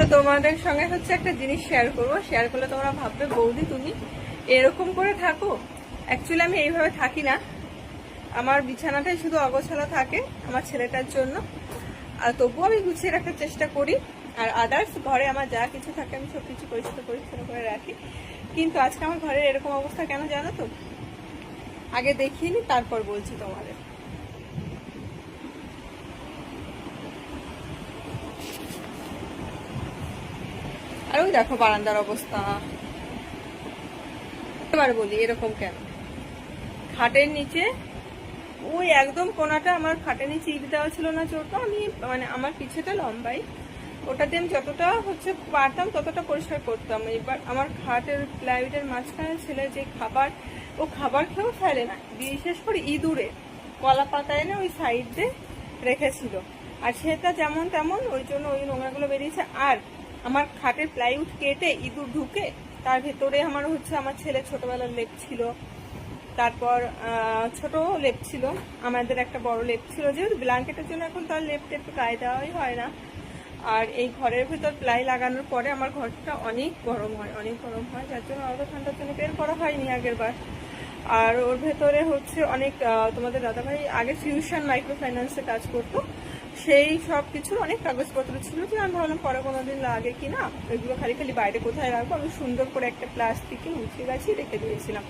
তো তোমাদের সঙ্গে হচ্ছে একটা জিনিস শেয়ার করবো, শেয়ার করলে তোমরা ভাববে বৌদি তুমি এরকম করে থাকো। অ্যাকচুয়ালি আমি এইভাবে থাকি না, আমার বিছানাটাই শুধু অগোছালো থাকে আমার ছেলেটার জন্য, আর তবুও আমি গুছিয়ে রাখার চেষ্টা করি। আর আদার্স ঘরে আমার যা কিছু থাকে আমি সব কিছু পরিষ্কার পরিচ্ছন্ন করে রাখি। কিন্তু আজকে আমার ঘরের এরকম অবস্থা কেন জানো তো? আগে দেখিয়ে নি তারপর বলছি তোমাদের। আর ওই দেখো বারান্দার অবস্থা। এবার বলি এরকম কেন? খাটের নিচে ওই একদম কোনাটা, আমার খাটের নিচে ইট দেওয়া ছিল না চোরটা, আমি মানে আমার পিছেটা লম্বাই, ওটাতে আমি যতটা হচ্ছে পারতাম ততটা পরিষ্কার করতাম। এবার আমার খাটের প্লাইউডের মাঝখানে ছেলে যে খাবার, ও খাবার খেয়েও ফেলে না, বিশেষ করে ইঁদুরে কলা পাতা এনে ওই সাইড দিয়ে রেখেছিল, আর সেটা যেমন তেমন ওই জন্য ওই নোংরাগুলো বেরিয়েছে। আর আমার খাটের প্লাইউড কেটে ইঁদুর ঢুকে তার ভেতরে আমার হচ্ছে আমার ছেলে ছোটবেলার লেপ ছিল, তারপর ছোট লেপ ছিল, আমাদের একটা বড় লেপ ছিল, যেহেতু ব্ল্যাঙ্কেটের জন্য এখন তার লেপটা একটু গায়ে দেওয়াই হয় না। আর এই ঘরের ভেতর প্লাই লাগানোর পরে আমার ঘরটা অনেক গরম হয়, অনেক গরম হয়, যার জন্য আরও ঠান্ডার জন্য বের করা হয়নি আগের বার। আর ওর ভেতরে হচ্ছে অনেক তোমাদের দাদাভাই আগে ফিউশন মাইক্রো ফাইন্যান্সে কাজ করতো, সেই সব কিছুর অনেক কাগজপত্র ছিল, যে আমি ভাবলাম পরে কোনোদিন লাগে কিনা, ওইগুলো খালি খালি বাইরে কোথায় রাখবো, আমি সুন্দর করে একটা প্লাস্টিকে মুছিয়ে গাছিয়ে রেখে দিয়েছিলাম।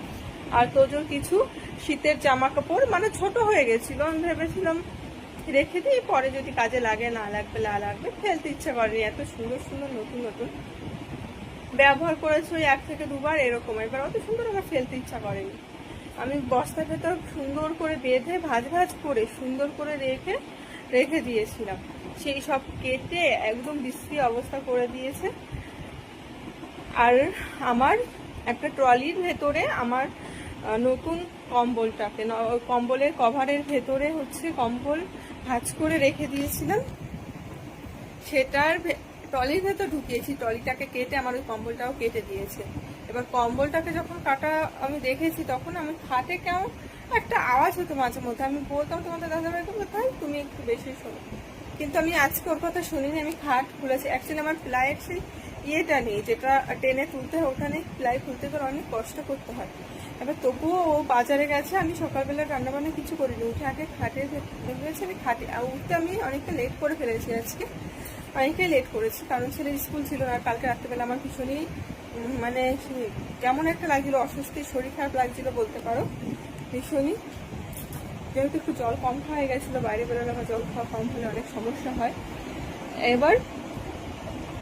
আর তোজোর কিছু শীতের জামা কাপড় মানে ছোট হয়ে গেছিল, আমি ভেবেছিলাম রেখে দিই, পরে যদি কাজে লাগে, না লাগবে ফেলতে ইচ্ছা করেনি। এত সুন্দর সুন্দর নতুন নতুন ব্যবহার করেছি ওই 1 থেকে 2 বার এরকম, এবার অত সুন্দর আমার ফেলতে ইচ্ছা করেনি। আমি বস্তার ভেতর সুন্দর করে বেঁধে ভাজ ভাজ করে সুন্দর করে রেখে দিয়েছিলাম, সেই সব কেটে একদম বিশ্রী অবস্থা করে দিয়েছে। আর আমার একটা ট্রলির ভেতরে আমার নতুন কম্বলটাকে, কম্বলের কভারের ভেতরে হচ্ছে কম্বল ভাঁজ করে রেখে দিয়েছিলাম, সেটার ট্রলির ভেতর ঢুকিয়েছি, ট্রলিটাকে কেটে আমার ওই কম্বলটাও কেটে দিয়েছে। এবার কম্বলটাকে যখন কাটা আমি দেখেছি, তখন আমি খাটে কেমন একটা আওয়াজ হতো মাঝে মধ্যে, আমি বলতাম তোমাদের দাদাভাইকে কোথায় তুমি একটু বেশি শোনো, কিন্তু আমি আজকে ওর কথা শুনিনি, আমি খাট খুলেছি। অ্যাকচুয়ালি আমার প্লাইয়ের সেই ইয়েটা নেই, যেটা টেনে তুলতে হয়, ওটা নেই, প্লাই খুলতে গেলে অনেক কষ্ট করতে হয়। এবার তবুও ও বাজারে গেছে, আমি সকালবেলা রান্নাবান্না কিছু করিনি, উঠে আগে খাটে ভেবেছি আমি খাটে, আর উঠতে আমি অনেকটা লেট করে ফেলেছি, আজকে অনেকটাই লেট করেছি, কারণ ছেলের স্কুল ছিল না। কালকে রাত্রেবেলা আমার ভীষণই মানে কেমন একটা লাগছিল, অস্বস্তি, শরীর খারাপ লাগছিল বলতে পারো ভীষণই, যেহেতু একটু জল কম হয়ে গেছিলো, বাইরে বেরোলে আমার জল খাওয়া কম হলে অনেক সমস্যা হয়। এবার